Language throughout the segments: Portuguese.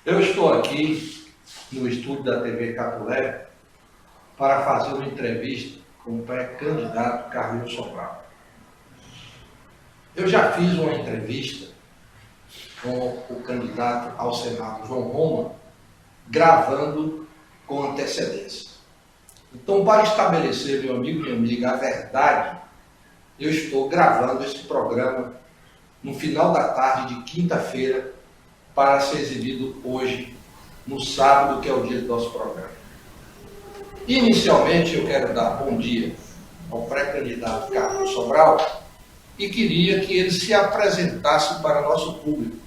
Eu estou aqui no estúdio da TV Capulé para fazer uma entrevista com o pré-candidato Carlinhos Sobral. Eu já fiz uma entrevista com o candidato ao Senado, João Roma, gravando com antecedência. Então, para estabelecer, meu amigo e minha amiga, a verdade, eu estou gravando esse programa no final da tarde de quinta-feira para ser exibido hoje, no sábado, que é o dia do nosso programa. Inicialmente, eu quero dar bom dia ao pré-candidato Carlinhos Sobral e queria que ele se apresentasse para o nosso público,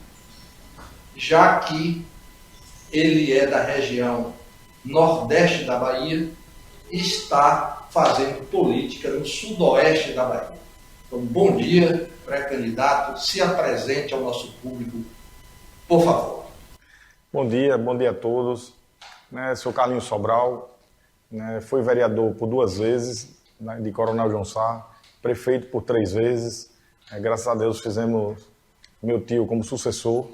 já que ele é da região nordeste da Bahia e está fazendo política no sudoeste da Bahia. Então, bom dia, pré-candidato, se apresente ao nosso público, por favor. Bom dia a todos. Sou Carlinhos Sobral, fui vereador por 2 vezes, de Coronel João Sá, prefeito por 3 vezes. Graças a Deus fizemos meu tio como sucessor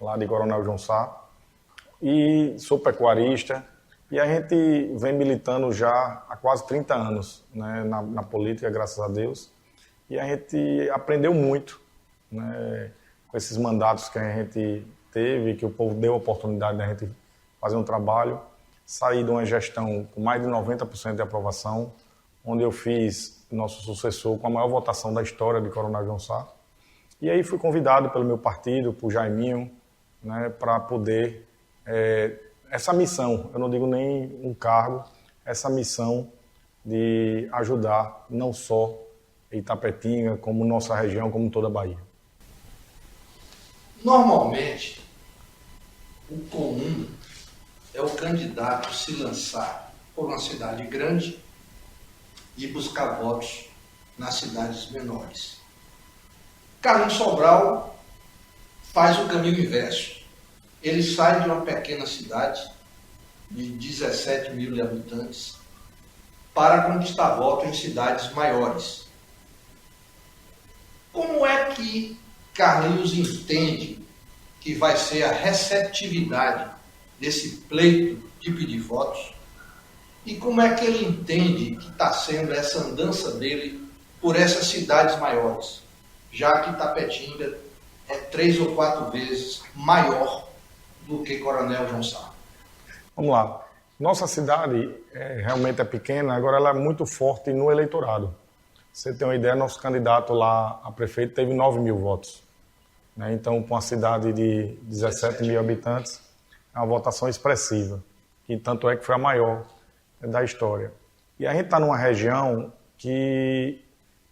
lá de Coronel João Sá. E sou pecuarista e a gente vem militando já há quase 30 anos na política, graças a Deus. E a gente aprendeu muito com esses mandatos que a gente teve, que o povo deu a oportunidade de a gente fazer um trabalho. Saí de uma gestão com mais de 90% de aprovação, onde eu fiz nosso sucessor com a maior votação da história de Coronel João Sá. E aí fui convidado pelo meu partido, por Jaiminho, para poder, essa missão, eu não digo nem um cargo, essa missão de ajudar não só Itapetinga, como nossa região, como toda a Bahia. Normalmente, o comum é o candidato se lançar por uma cidade grande e buscar votos nas cidades menores. Carlinhos Sobral faz o caminho inverso. Ele sai de uma pequena cidade de 17 mil habitantes para conquistar votos em cidades maiores. Como é que Carlinhos entende que vai ser a receptividade desse pleito de pedir votos? E como é que ele entende que está sendo essa andança dele por essas cidades maiores, já que Itapetinga é 3 ou 4 vezes maior do que Coronel João Sá? Vamos lá. Nossa cidade realmente é pequena, agora ela é muito forte no eleitorado. Você tem uma ideia, nosso candidato lá a prefeito teve 9 mil votos. Então, para uma cidade de 17 mil habitantes, é uma votação expressiva. E tanto é que foi a maior da história. E a gente está numa região que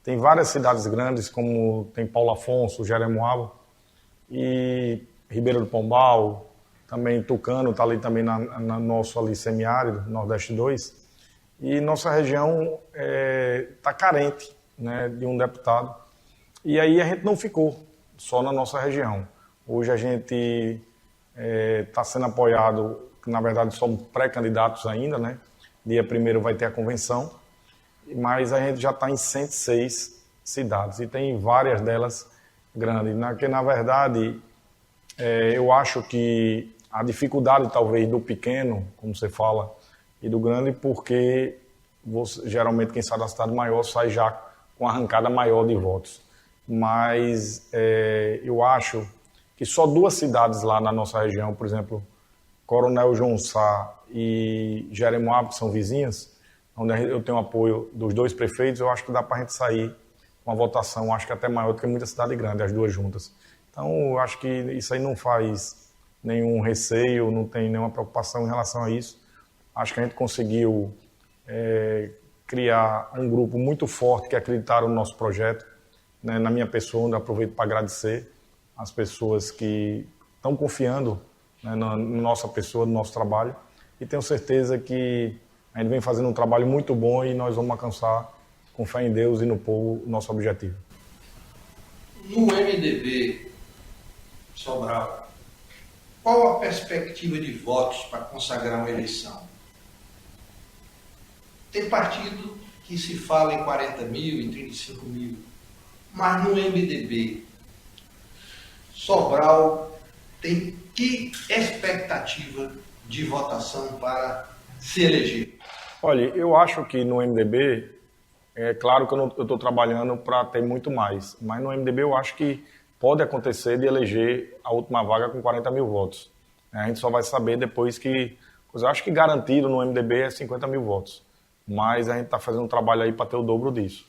tem várias cidades grandes, como tem Paulo Afonso, Jeremoabo, e Ribeiro do Pombal, também Tucano, está ali também na nosso ali semiárido, Nordeste 2. E nossa região está carente de um deputado. E aí a gente não ficou só na nossa região. Hoje a gente está sendo apoiado, na verdade somos pré-candidatos ainda, Dia 1º vai ter a convenção, mas a gente já está em 106 cidades e tem várias delas grandes. Porque, na verdade, eu acho que a dificuldade talvez do pequeno, como você fala, e do grande, porque geralmente quem sai da cidade maior sai já com arrancada maior de votos. Mas eu acho que só 2 cidades lá na nossa região, por exemplo, Coronel João Sá e Jeremoabo, que são vizinhas, onde eu tenho apoio dos 2 prefeitos, eu acho que dá para a gente sair com uma votação, acho que até maior do que muita cidade grande, as 2 juntas. Então, eu acho que isso aí não faz nenhum receio, não tem nenhuma preocupação em relação a isso. Acho que a gente conseguiu criar um grupo muito forte que acreditaram no nosso projeto, na minha pessoa, onde eu aproveito para agradecer as pessoas que estão confiando na nossa pessoa, no nosso trabalho, e tenho certeza que a gente vem fazendo um trabalho muito bom e nós vamos alcançar, com fé em Deus e no povo, o nosso objetivo. No MDB, Sobral, qual a perspectiva de votos para consagrar uma eleição? Tem partido que se fala em 40 mil, em 35 mil, mas no MDB, Sobral tem que expectativa de votação para se eleger? Olha, eu acho que no MDB, é claro que eu estou trabalhando para ter muito mais, mas no MDB eu acho que pode acontecer de eleger a última vaga com 40 mil votos. A gente só vai saber depois que... Eu acho que garantido no MDB é 50 mil votos, mas a gente está fazendo um trabalho aí para ter o dobro disso.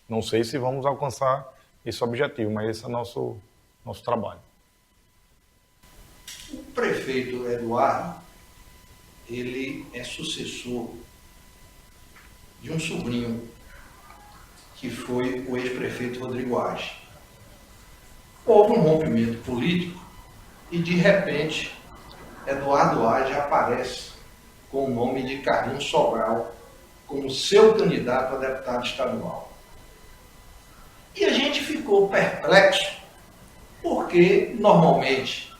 Não sei se vamos alcançar esse objetivo, mas esse é o nosso trabalho. O prefeito Eduardo, ele é sucessor de um sobrinho que foi o ex-prefeito Rodrigo Age. Houve um rompimento político e, de repente, Eduardo Age aparece com o nome de Carlinhos Sobral como seu candidato a deputado estadual. E a gente ficou perplexo, porque, normalmente,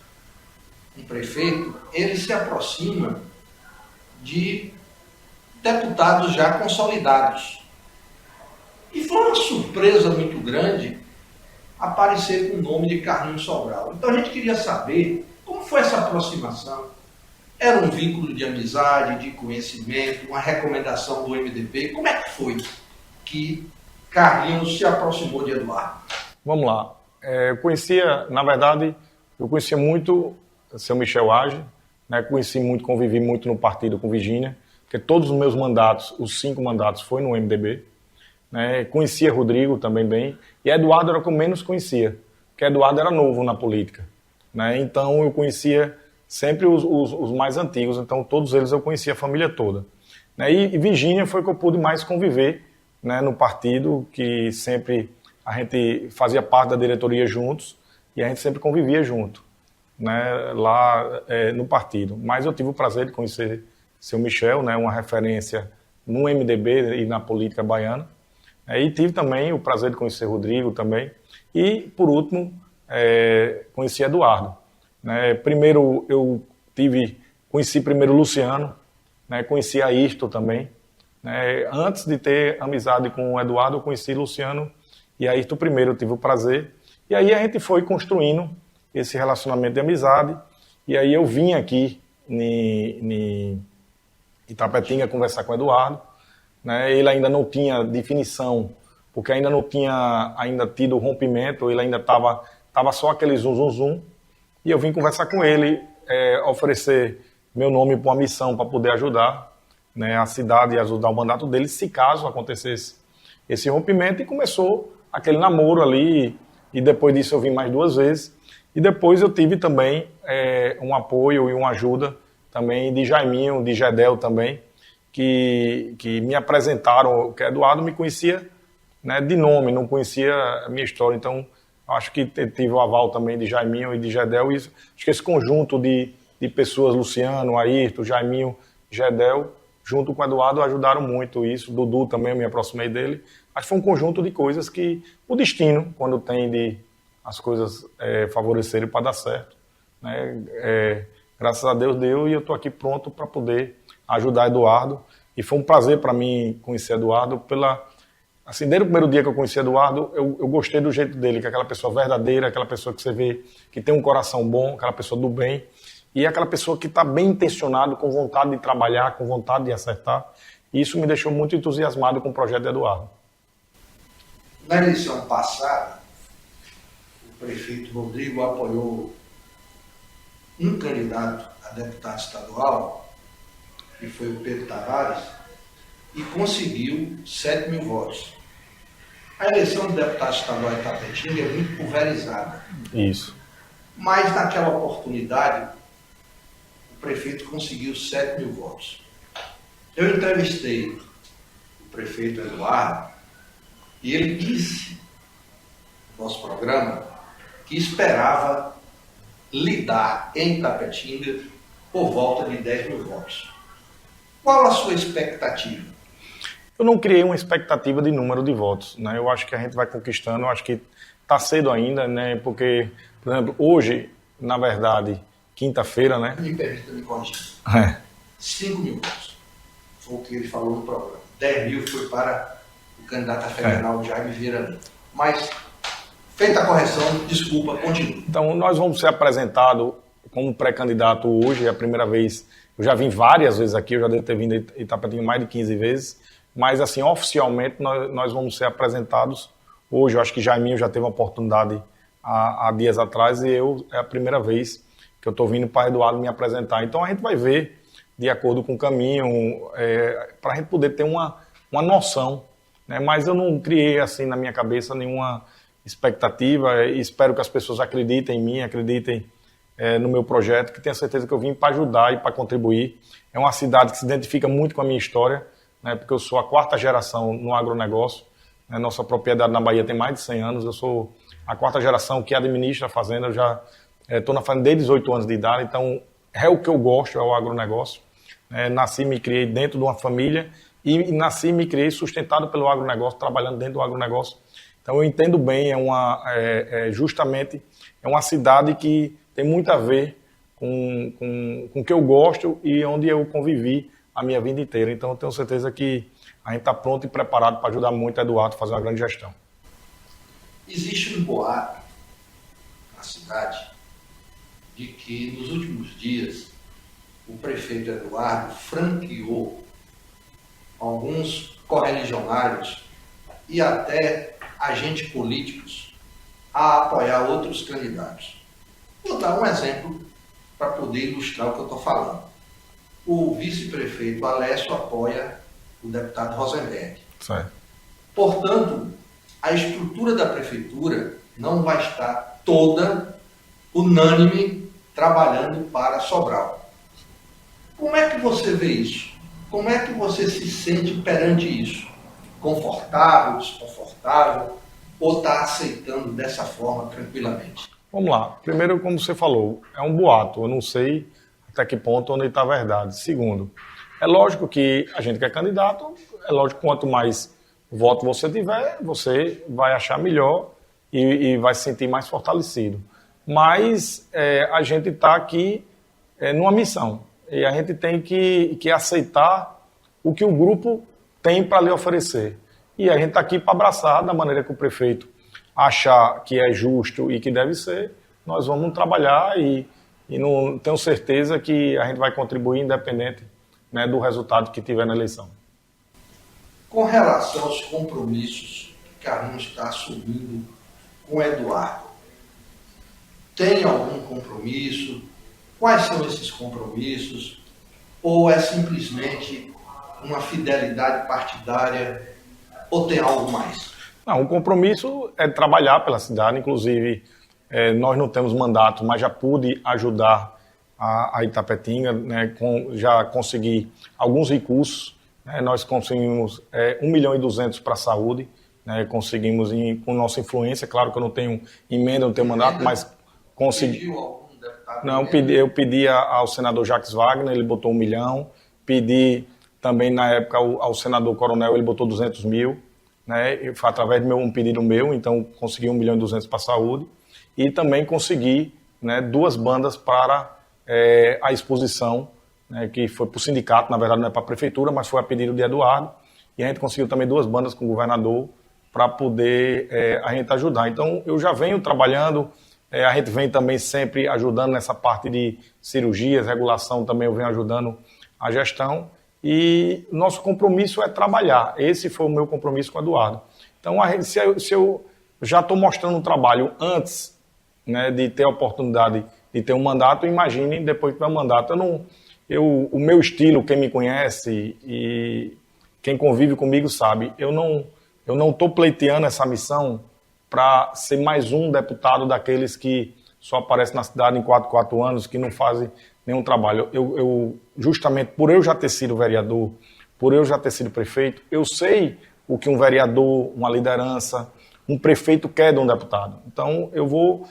um prefeito, ele se aproxima de deputados já consolidados. E foi uma surpresa muito grande aparecer com o nome de Carlinhos Sobral. Então a gente queria saber como foi essa aproximação. Era um vínculo de amizade, de conhecimento, uma recomendação do MDB? Como é que foi que Carlinhos se aproximou de Eduardo? Vamos lá. Eu conhecia muito o seu Michel Age, né? Conheci muito, convivi muito no partido com Virgínia, porque todos os meus mandatos, os 5 mandatos, foi no MDB. Né? Conhecia Rodrigo também bem, e Eduardo era o que eu menos conhecia, porque Eduardo era novo na política. Né? Então eu conhecia sempre os mais antigos, então todos eles eu conhecia a família toda. Né? E Virgínia foi que eu pude mais conviver, né, no partido, que sempre a gente fazia parte da diretoria juntos, e a gente sempre convivia junto, né, lá no partido. Mas eu tive o prazer de conhecer seu Michel, né, uma referência no MDB e na política baiana. E tive também o prazer de conhecer Rodrigo também. E, por último, conheci Eduardo. Né? Primeiro, conheci primeiro Luciano, né? Conheci Ayrton também. Né? Antes de ter amizade com o Eduardo, eu conheci Luciano e Ayrton primeiro, eu tive o prazer. E aí a gente foi construindo esse relacionamento de amizade. E aí eu vim aqui em Itapetinga conversar com o Eduardo. Né? Ele ainda não tinha definição, porque ainda não tinha tido o rompimento, ele ainda estava só aquele zum. E eu vim conversar com ele, oferecer meu nome para uma missão para poder ajudar, né, a cidade e ajudar o mandato dele, se caso acontecesse esse rompimento. E começou aquele namoro ali, e depois disso eu vim mais 2 vezes. E depois eu tive também um apoio e uma ajuda também de Jaiminho, de Gedel também, que me apresentaram, que Eduardo me conhecia, né, de nome, não conhecia a minha história. Então, acho que tive o aval também de Jaiminho e de Gedel. E acho que esse conjunto de pessoas, Luciano, Ayrton, Jaiminho, Gedel, junto com o Eduardo, ajudaram muito isso. Dudu também, eu me aproximei dele. Acho que foi um conjunto de coisas que o destino, quando tem de as coisas favorecerem para dar certo, né, graças a Deus deu, e eu estou aqui pronto para poder ajudar Eduardo. E foi um prazer para mim conhecer Eduardo. Assim, desde o primeiro dia que eu conheci Eduardo, eu gostei do jeito dele, que é aquela pessoa verdadeira, aquela pessoa que você vê que tem um coração bom, aquela pessoa do bem, e aquela pessoa que está bem intencionado, com vontade de trabalhar, com vontade de acertar. E isso me deixou muito entusiasmado com o projeto de Eduardo. Na eleição passada, o prefeito Rodrigo apoiou um candidato a deputado estadual, que foi o Pedro Tavares, e conseguiu 7 mil votos. A eleição de deputado estadual em Itapetinga é muito pulverizada. Isso. Mas naquela oportunidade, o prefeito conseguiu 7 mil votos. Eu entrevistei o prefeito Eduardo e ele disse no nosso programa que esperava lidar em Itapetinga por volta de 10 mil votos. Qual a sua expectativa? Eu não criei uma expectativa de número de votos, né? Eu acho que a gente vai conquistando, eu acho que está cedo ainda, né? Porque, por exemplo, hoje, na verdade, quinta-feira, né? Me permita me corrigir. 5 mil votos. Foi o que ele falou no programa. 10 mil foi para o candidato a federal Jaime Vieira Lima. Mas, feita a correção, desculpa, continue. Então, nós vamos ser apresentados como pré-candidato hoje, é a primeira vez, eu já vim várias vezes aqui, eu já devo ter vindo a Itapetinga mais de 15 vezes, mas assim, oficialmente nós vamos ser apresentados hoje. Eu acho que Jaiminho já teve uma oportunidade há dias atrás e é a primeira vez que eu estou vindo para Eduardo me apresentar. Então a gente vai ver, de acordo com o caminho, para a gente poder ter uma noção, né? Mas eu não criei assim na minha cabeça nenhuma expectativa e espero que as pessoas acreditem em mim, acreditem no meu projeto, que tenha certeza que eu vim para ajudar e para contribuir. É uma cidade que se identifica muito com a minha história, né? Porque eu sou a 4ª geração no agronegócio, né? Nossa propriedade na Bahia tem mais de 100 anos, eu sou a 4ª geração que administra a fazenda, eu já estou na fazenda desde 18 anos de idade, então é o que eu gosto, é o agronegócio. Nasci e me criei dentro de uma família e nasci e me criei sustentado pelo agronegócio, trabalhando dentro do agronegócio. Então eu entendo bem, justamente é uma cidade que tem muito a ver com o que eu gosto e onde eu convivi a minha vida inteira. Então eu tenho certeza que a gente está pronto e preparado para ajudar muito a Eduardo a fazer uma grande gestão. Existe um boato na cidade de que nos últimos dias o prefeito Eduardo franqueou alguns correligionários e até agentes políticos a apoiar outros candidatos. Vou dar um exemplo para poder ilustrar o que eu estou falando. O vice-prefeito Alessio apoia o deputado Rosenberg. Certo. Portanto, a estrutura da prefeitura não vai estar toda unânime trabalhando para Sobral. Como é que você vê isso? Como é que você se sente perante isso? Confortável, desconfortável, ou está aceitando dessa forma tranquilamente? Vamos lá. Primeiro, como você falou, é um boato. Eu não sei até que ponto onde está a verdade. Segundo, é lógico que a gente que é candidato, é lógico que quanto mais voto você tiver, você vai achar melhor e vai se sentir mais fortalecido. Mas a gente está aqui numa missão. E a gente tem que aceitar o que o grupo tem para lhe oferecer. E a gente está aqui para abraçar da maneira que o prefeito achar que é justo e que deve ser. Nós vamos trabalhar e não tenho certeza que a gente vai contribuir independente, né, do resultado que tiver na eleição. Com relação aos compromissos que Carlinhos está assumindo com Eduardo, tem algum compromisso? Quais são esses compromissos? Ou é simplesmente uma fidelidade partidária? Ou tem algo mais? Não, o compromisso é trabalhar pela cidade. Inclusive, nós não temos mandato, mas já pude ajudar a Itapetinga, né, já consegui alguns recursos. Nós conseguimos 1.200.000 para a saúde, né, conseguimos com nossa influência. Claro que eu não tenho emenda, não tenho mandato, mas consegui. Pediu algum deputado? Não, eu pedi ao senador Jacques Wagner, ele botou 1 milhão. Pedi também, na época, ao senador Coronel, ele botou 200.000. Né, foi através de um pedido meu, então consegui 1.200.000 para a saúde. E também consegui, né, 2 bandas para a exposição, né, que foi para o sindicato, na verdade não é para a prefeitura, mas foi a pedido de Eduardo. E a gente conseguiu também 2 bandas com o governador para poder a gente ajudar. Então eu já venho trabalhando, a gente vem também sempre ajudando nessa parte de cirurgias, regulação também eu venho ajudando a gestão. E nosso compromisso é trabalhar. Esse foi o meu compromisso com o Eduardo. Então, se eu já estou mostrando um trabalho antes, né, de ter a oportunidade de ter um mandato, imagine depois que tiver um mandato. O meu estilo, quem me conhece e quem convive comigo sabe, eu não estou pleiteando essa missão para ser mais um deputado daqueles que só aparecem na cidade em 4 anos, que não fazem nenhum trabalho. Justamente por eu já ter sido vereador, por eu já ter sido prefeito, eu sei o que um vereador, uma liderança, um prefeito quer de um deputado. Então eu vou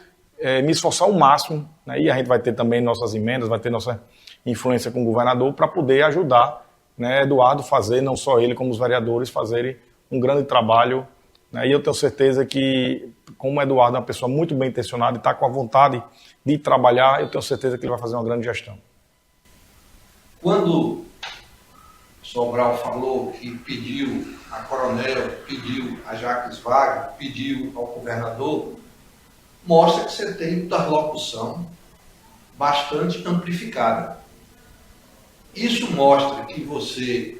me esforçar ao máximo, né, e a gente vai ter também nossas emendas, vai ter nossa influência com o governador para poder ajudar, né, Eduardo fazer, não só ele, como os vereadores, fazerem um grande trabalho. Né, e eu tenho certeza que, como o Eduardo é uma pessoa muito bem intencionada e está com a vontade de trabalhar, eu tenho certeza que ele vai fazer uma grande gestão. Quando Sobral falou que pediu a Coronel, pediu a Jacques Wagner, pediu ao governador, mostra que você tem interlocução bastante amplificada. Isso mostra que você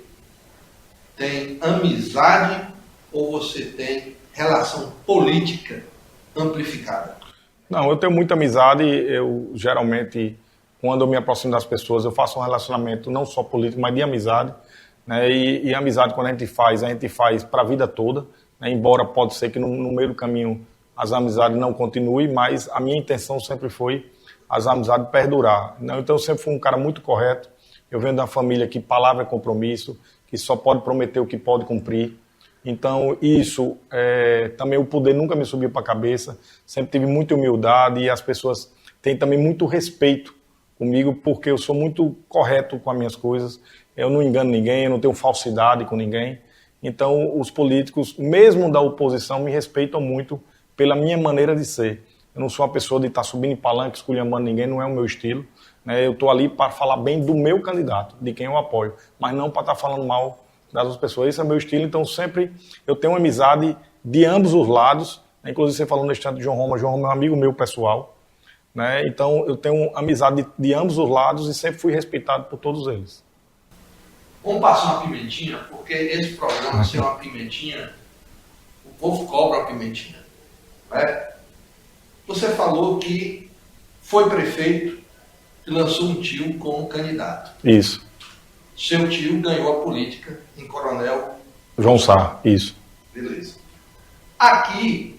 tem amizade ou você tem relação política amplificada? Não, eu tenho muita amizade. Eu geralmente, quando eu me aproximo das pessoas, eu faço um relacionamento não só político, mas de amizade. Né? E amizade, quando a gente faz para a vida toda. Né? Embora pode ser que no meio do caminho as amizades não continuem, mas a minha intenção sempre foi as amizades perdurar. Então eu sempre fui um cara muito correto. Eu venho de uma família que palavra é compromisso, que só pode prometer o que pode cumprir. Então, isso, também o poder nunca me subiu para a cabeça. Sempre tive muita humildade e as pessoas têm também muito respeito comigo, porque eu sou muito correto com as minhas coisas. Eu não engano ninguém, eu não tenho falsidade com ninguém. Então, os políticos, mesmo da oposição, me respeitam muito pela minha maneira de ser. Eu não sou uma pessoa de estar subindo em palanque, esculhambando ninguém, não é o meu estilo. Né? Eu estou ali para falar bem do meu candidato, de quem eu apoio, mas não para estar falando mal das outras pessoas. Esse é o meu estilo, então sempre eu tenho uma amizade de ambos os lados. Né? Inclusive você falou nesse instante de João Roma é um amigo meu pessoal. Né? Então eu tenho amizade de ambos os lados e sempre fui respeitado por todos eles. Vamos passar uma pimentinha, porque esse programa ser uma pimentinha, o povo cobra uma pimentinha. Né? Você falou que foi prefeito e lançou um tio como candidato. Isso. Seu tio ganhou a política em Coronel João Sá, isso. Beleza. Aqui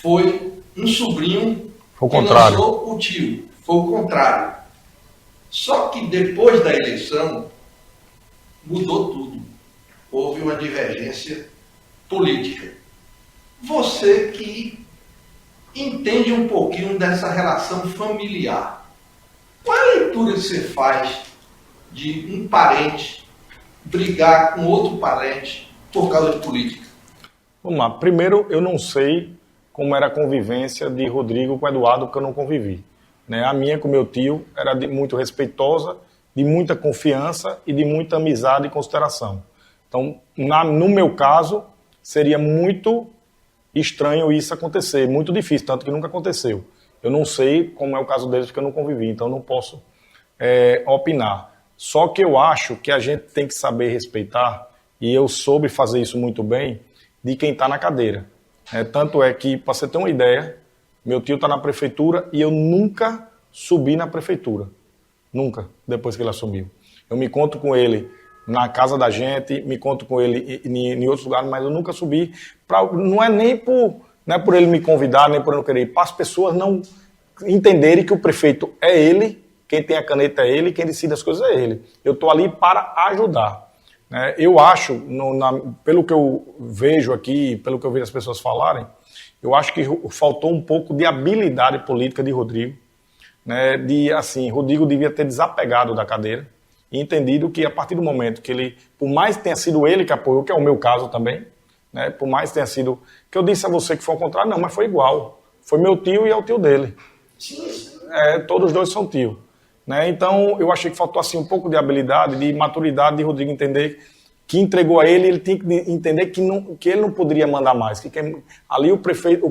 foi um sobrinho foi o que contrário. lançou o tio. Foi o contrário. Só que depois da eleição, mudou tudo. Houve uma divergência política. Você que entende um pouquinho dessa relação familiar, qual é a leitura que você faz de um parente brigar com outro parente por causa de política? Vamos lá. Primeiro, eu não sei como era a convivência de Rodrigo com Eduardo, porque eu não convivi. Né? A minha com meu tio era muito respeitosa, de muita confiança e de muita amizade e consideração. Então, no meu caso, seria muito estranho isso acontecer, muito difícil, tanto que nunca aconteceu. Eu não sei como é o caso deles, porque eu não convivi, então não posso opinar. Só que eu acho que a gente tem que saber respeitar, e eu soube fazer isso muito bem, de quem está na cadeira. Tanto é que, para você ter uma ideia, meu tio está na prefeitura e eu nunca subi na prefeitura. Nunca, depois que ele assumiu. Eu me encontro com ele na casa da gente, me encontro com ele em outros lugares, mas eu nunca subi. Não é nem por ele me convidar, nem por eu não querer ir, para as pessoas não entenderem que o prefeito é ele, quem tem a caneta é ele, quem decide as coisas é ele. Eu estou ali para ajudar. Eu acho, pelo que eu vejo aqui, pelo que eu vejo as pessoas falarem, eu acho que faltou um pouco de habilidade política de Rodrigo. Rodrigo devia ter desapegado da cadeira e entendido que a partir do momento que ele, por mais que tenha sido ele que apoiou, que é o meu caso também, por mais que tenha sido, que eu disse a você que foi ao contrário, não, mas foi igual. Foi meu tio e é o tio dele. Todos os dois são tio. Então, eu achei que faltou assim um pouco de habilidade, de maturidade de Rodrigo entender que entregou a ele tinha que entender que ele não poderia mandar mais. Ali o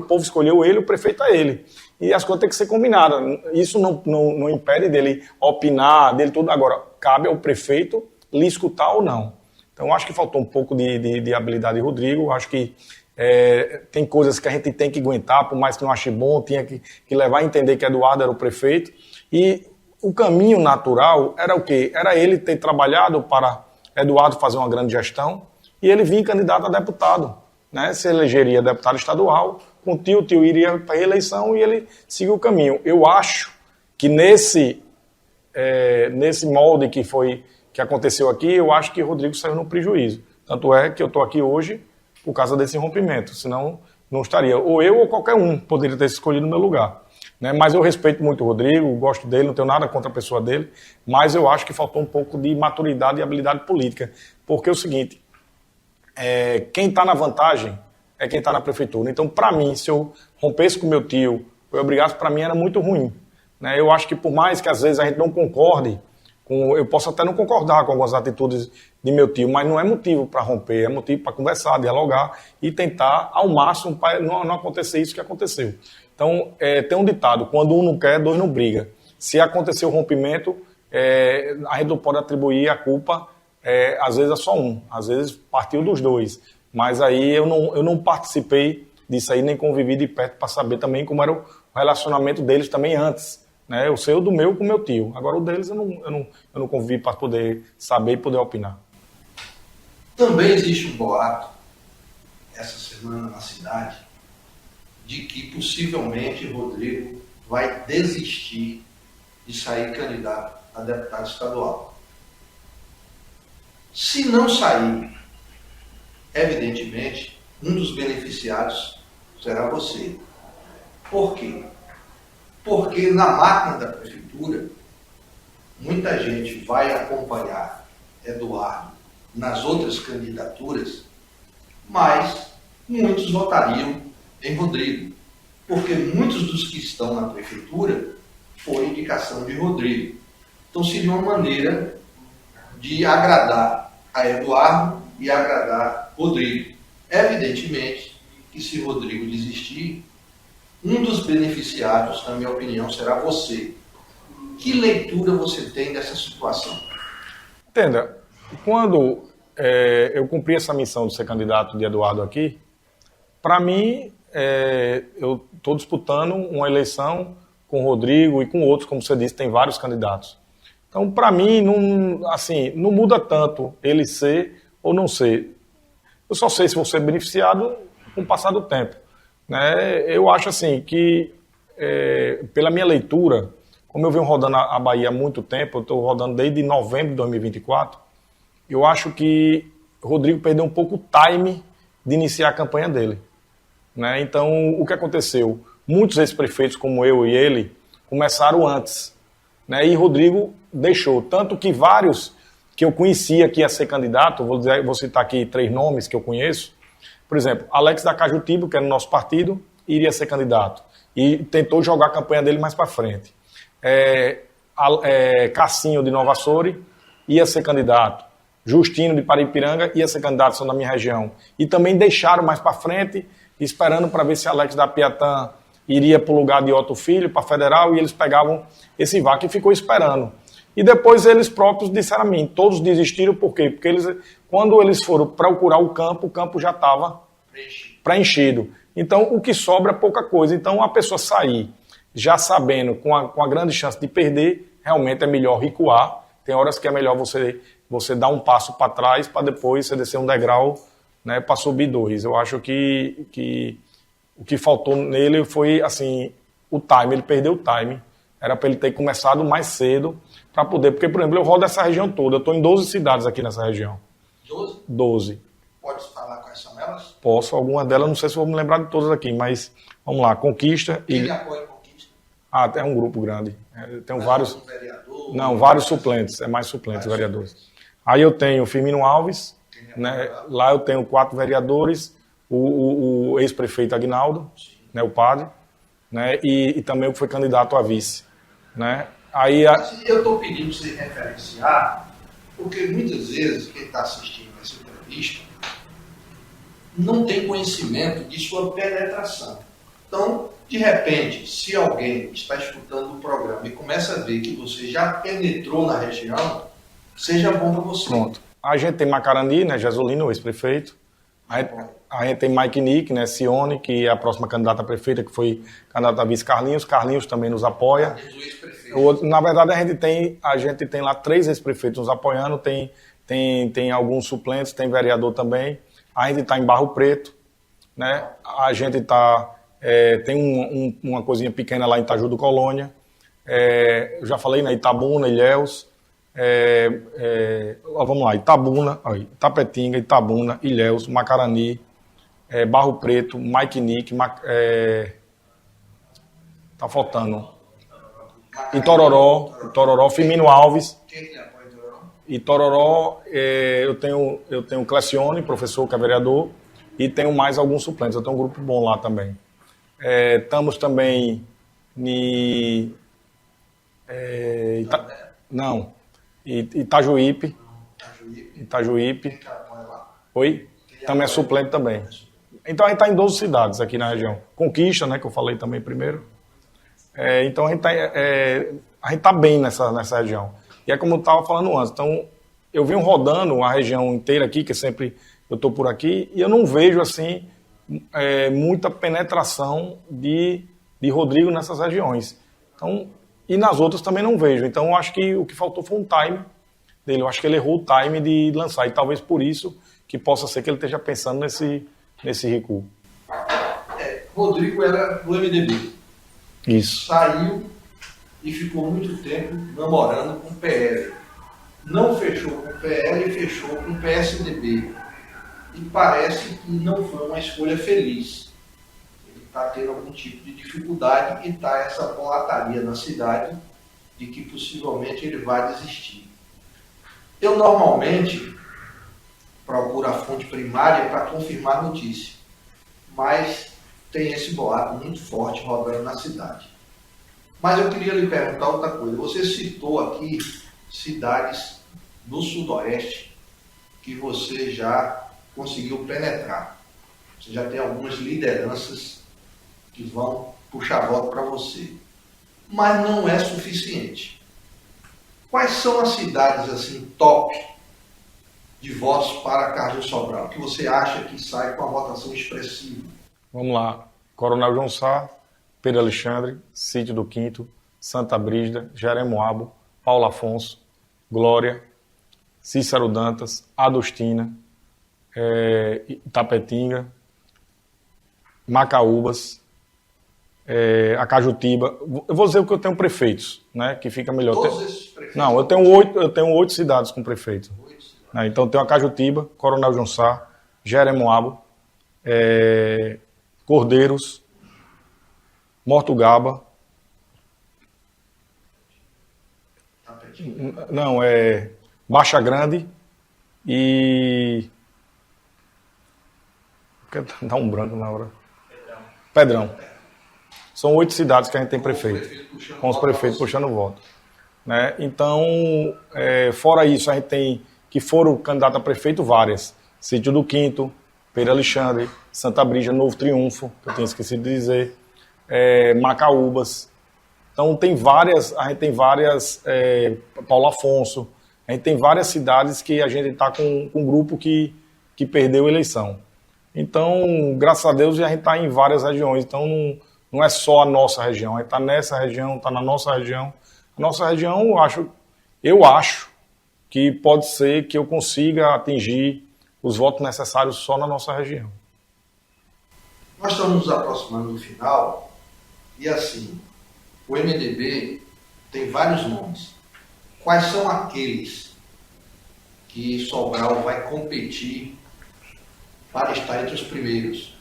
povo escolheu ele, o prefeito é ele. E as coisas têm que ser combinadas. Isso não impede dele opinar, dele tudo. Agora, cabe ao prefeito lhe escutar ou não. Então, eu acho que faltou um pouco de habilidade de Rodrigo. Eu acho que tem coisas que a gente tem que aguentar, por mais que não ache bom, tinha que levar a entender que Eduardo era o prefeito. E o caminho natural era o quê? Era ele ter trabalhado para Eduardo fazer uma grande gestão e ele vir candidato a deputado. Se elegeria deputado estadual, com o tio iria para a reeleição e ele seguiu o caminho. Eu acho que nesse molde que aconteceu aqui, eu acho que o Rodrigo saiu no prejuízo. Tanto é que eu estou aqui hoje por causa desse rompimento, senão não estaria. Ou eu ou qualquer um poderia ter escolhido no meu lugar. Mas eu respeito muito o Rodrigo, gosto dele, não tenho nada contra a pessoa dele, mas eu acho que faltou um pouco de maturidade e habilidade política. Porque é o seguinte, quem está na vantagem é quem está na prefeitura. Então, para mim, se eu rompesse com meu tio, eu brigasse, para mim era muito ruim. Eu acho que por mais que às vezes a gente não concorde, eu posso até não concordar com algumas atitudes de meu tio, mas não é motivo para romper, é motivo para conversar, dialogar e tentar ao máximo para não acontecer isso que aconteceu. Então, tem um ditado, quando um não quer, dois não briga. se acontecer o rompimento, a gente não pode atribuir a culpa, às vezes é só um, às vezes partiu dos dois. Mas aí eu não participei disso aí, nem convivi de perto para saber também como era o relacionamento deles também antes. Né? Eu sei o do meu com o meu tio. Agora o deles eu não convivi para poder saber e poder opinar. Também existe um boato, essa semana na cidade, de que possivelmente Rodrigo vai desistir de sair candidato a deputado estadual. Se não sair, evidentemente, um dos beneficiados será você. Por quê? Porque na máquina da prefeitura, muita gente vai acompanhar Eduardo nas outras candidaturas, mas muitos votariam em Rodrigo, porque muitos dos que estão na prefeitura foi indicação de Rodrigo. Então seria uma maneira de agradar a Eduardo e agradar Rodrigo. Evidentemente que se Rodrigo desistir, um dos beneficiados, na minha opinião, será você. Que leitura você tem dessa situação? Entenda, quando eu cumpri essa missão de ser candidato de Eduardo aqui, para mim, eu estou disputando uma eleição com o Rodrigo e com outros, como você disse, tem vários candidatos. Então, para mim, não muda tanto ele ser ou não ser. Eu só sei se vou ser beneficiado com o passar do tempo. Né? Eu acho assim que, pela minha leitura, como eu venho rodando a Bahia há muito tempo, eu estou rodando desde novembro de 2024, eu acho que Rodrigo perdeu um pouco o time de iniciar a campanha dele. Né? Então, o que aconteceu? Muitos ex-prefeitos, como eu e ele, começaram antes. Né? E Rodrigo deixou. Tanto que vários que eu conhecia que ia ser candidato, vou citar aqui 3 nomes que eu conheço. Por exemplo, Alex da Cajutiba, que é no nosso partido, iria ser candidato. E tentou jogar a campanha dele mais para frente. Cassinho de Nova Açores ia ser candidato. Justino de Paripiranga ia ser candidato, são da minha região. E também deixaram mais para frente, esperando para ver se Alex da Piatã iria para o lugar de Otto Filho, para federal, e eles pegavam esse vaca e ficou esperando. E depois eles próprios disseram a mim, todos desistiram, por quê? Porque quando eles foram procurar o campo já estava preenchido. Então o que sobra é pouca coisa. Então a pessoa sair já sabendo, com a grande chance de perder, realmente é melhor recuar. Tem horas que é melhor você dar um passo para trás para depois você descer um degrau, né, para subir 2. Eu acho que o que faltou nele foi assim, o time. Ele perdeu o time. Era para ele ter começado mais cedo para poder. Porque, por exemplo, eu rodo essa região toda. Eu estou em 12 cidades aqui nessa região. 12? 12. Pode falar quais são elas? Posso. Algumas delas, não sei se vou me lembrar de todas aqui, mas vamos lá. Conquista. Quem apoia Conquista? É um grupo grande. Tenho vários. Vereador, não, vários suplentes. É mais suplentes, vereadores. Aí eu tenho Firmino Alves. Né? Lá eu tenho 4 vereadores. O ex-prefeito Aguinaldo, né, o padre, né, e também o que foi candidato a vice. Né? Aí eu estou pedindo você referenciar, porque muitas vezes quem está assistindo essa entrevista não tem conhecimento de sua penetração. Então, de repente, se alguém está escutando o programa e começa a ver que você já penetrou na região, seja bom para você. Pronto. A gente tem Macarani, né, Jesulino, o ex-prefeito. A gente tem Mike Nick, né, Cione, que é a próxima candidata a prefeita, que foi candidata a vice Carlinhos. Carlinhos também nos apoia. Na verdade, a gente tem lá 3 ex-prefeitos nos apoiando, tem alguns suplentes, tem vereador também. A gente está em Barro Preto, né? A gente tem uma coisinha pequena lá em Itaju do Colônia. Eu já falei, né, Itabuna, Ilhéus. Vamos lá, Itabuna, Itapetinga, Itabuna, Ilhéus, Macarani, Barro Preto, Mike Nick, tá faltando Itororó, Firmino Alves. Quem apoia Itororó? Itororó, eu tenho Clecione, professor que é vereador, e tenho mais alguns suplentes. Eu tenho um grupo bom lá também. Estamos também Itajuípe. Quem apoia lá? Oi? Também é suplente também. Então a gente está em 12 cidades aqui na região. Conquista, né, que eu falei também primeiro. Então a gente está a gente está bem nessa região. E é como eu estava falando antes. Então, eu venho rodando a região inteira aqui, que sempre eu estou por aqui, e eu não vejo assim muita penetração de Rodrigo nessas regiões. Então, e nas outras também não vejo. Então, eu acho que o que faltou foi um time dele. Eu acho que ele errou o time de lançar. E talvez por isso que possa ser que ele esteja pensando nesse recuo. Rodrigo era do MDB. Isso. Saiu e ficou muito tempo namorando com o PL. Não fechou com o PL, fechou com o PSDB. E parece que não foi uma escolha feliz. Ele está tendo algum tipo de dificuldade e está essa bolataria na cidade de que possivelmente ele vai desistir. Eu normalmente procuro a fonte primária para confirmar a notícia, mas tem esse boato muito forte rodando na cidade. Mas eu queria lhe perguntar outra coisa. Você citou aqui cidades do Sudoeste que você já conseguiu penetrar. Você já tem algumas lideranças que vão puxar voto para você. Mas não é suficiente. Quais são as cidades assim top de votos para Carlos Sobral, que você acha que sai com a votação expressiva? Vamos lá. Coronel João Sá, Pedro Alexandre, Sítio do Quinto, Santa Brígida, Jeremoabo, Paulo Afonso, Glória, Cícero Dantas, Adostina, Itapetinga, Macaúbas, Acajutiba. Eu vou dizer o que eu tenho prefeitos, né, que fica melhor. Todos esses prefeitos? Não, eu tenho 8 cidades com prefeito. Então eu tenho Acajutiba, Coronel João Sá, Jeremoabo, Cordeiros, Mortugaba. Não, Baixa Grande e... Dá um branco na hora. Pedrão. São 8 cidades que a gente tem prefeito. Com os prefeitos puxando o voto. Né? Então, fora isso, a gente tem que foram candidatos a prefeito várias. Sítio do Quinto, Pedro Alexandre, Santa Brígida, Novo Triunfo, que eu tinha esquecido de dizer, Macaúbas. Então a gente tem várias, Paulo Afonso, a gente tem várias cidades que a gente está com um grupo que perdeu a eleição. Então, graças a Deus, a gente está em várias regiões. Então, não é só a nossa região. A gente está nessa região, está na nossa região. A nossa região, eu acho que pode ser que eu consiga atingir os votos necessários só na nossa região. Nós estamos nos aproximando do final e, assim, o MDB tem vários nomes. Quais são aqueles que Sobral vai competir para estar entre os primeiros?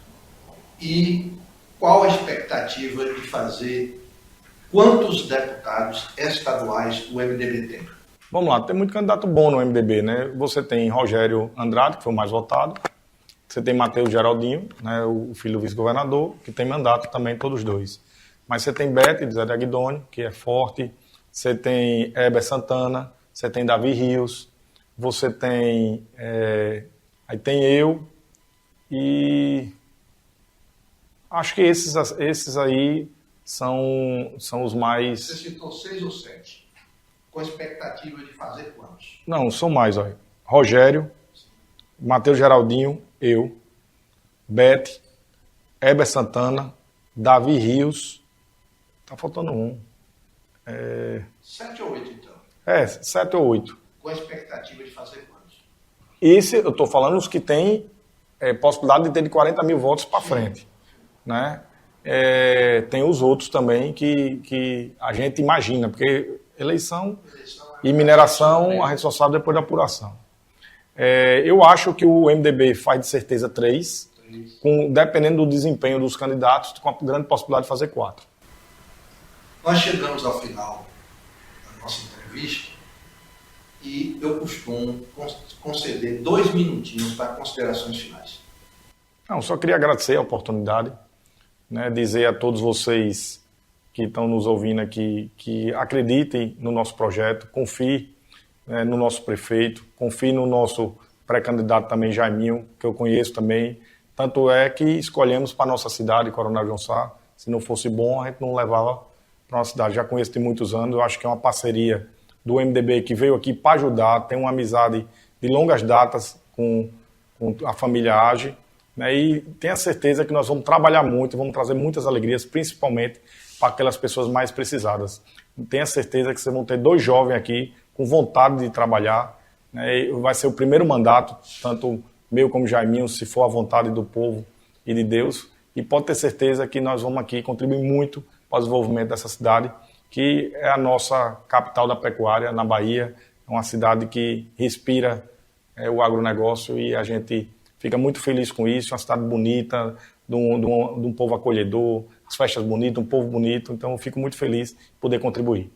E qual a expectativa de fazer quantos deputados estaduais o MDB tem? Vamos lá, tem muito candidato bom no MDB, né? Você tem Rogério Andrade, que foi o mais votado. Você tem Matheus Geraldinho, né, o filho do vice-governador, que tem mandato também, todos dois. Mas você tem Bete de Zé de Aguidoni, que é forte. Você tem Heber Santana. Você tem Davi Rios. Você tem... aí tem eu. E... acho que esses aí são os mais... Você citou 6 ou 7. Com a expectativa de fazer quantos? Não, são mais, olha. Rogério, Matheus Geraldinho, eu, Bete, Heber Santana, Davi Rios, tá faltando um. 7 ou 8, então? 7 ou 8. Com a expectativa de fazer quantos? Esse, eu tô falando os que têm possibilidade de ter de 40 mil votos para frente, né? Tem os outros também que a gente imagina, porque eleição e mineração a gente só sabe depois da apuração. Eu acho que o MDB faz de certeza 3, dependendo do desempenho dos candidatos, com a grande possibilidade de fazer 4. Nós chegamos ao final da nossa entrevista e eu costumo conceder 2 minutinhos para considerações finais. Não, só queria agradecer a oportunidade, né, dizer a todos vocês que estão nos ouvindo aqui que acreditem no nosso projeto, confiem no nosso prefeito, confiem no nosso pré-candidato também, Jaiminho, que eu conheço também. Tanto é que escolhemos para a nossa cidade, Coronel João Sá. Se não fosse bom, a gente não levava para uma cidade. Já conheço de muitos anos, eu acho que é uma parceria do MDB que veio aqui para ajudar, tem uma amizade de longas datas com a família AGE, né? E tenha certeza que nós vamos trabalhar muito, vamos trazer muitas alegrias, principalmente para aquelas pessoas mais precisadas. Tenha certeza que vocês vão ter 2 jovens aqui com vontade de trabalhar, né? E vai ser o primeiro mandato, tanto meu como Jaiminho, se for a vontade do povo e de Deus. E pode ter certeza que nós vamos aqui contribuir muito para o desenvolvimento dessa cidade, que é a nossa capital da pecuária na Bahia, é uma cidade que respira o agronegócio e a gente fica muito feliz com isso, uma cidade bonita, de um povo acolhedor, as festas bonitas, um povo bonito, então eu fico muito feliz de poder contribuir.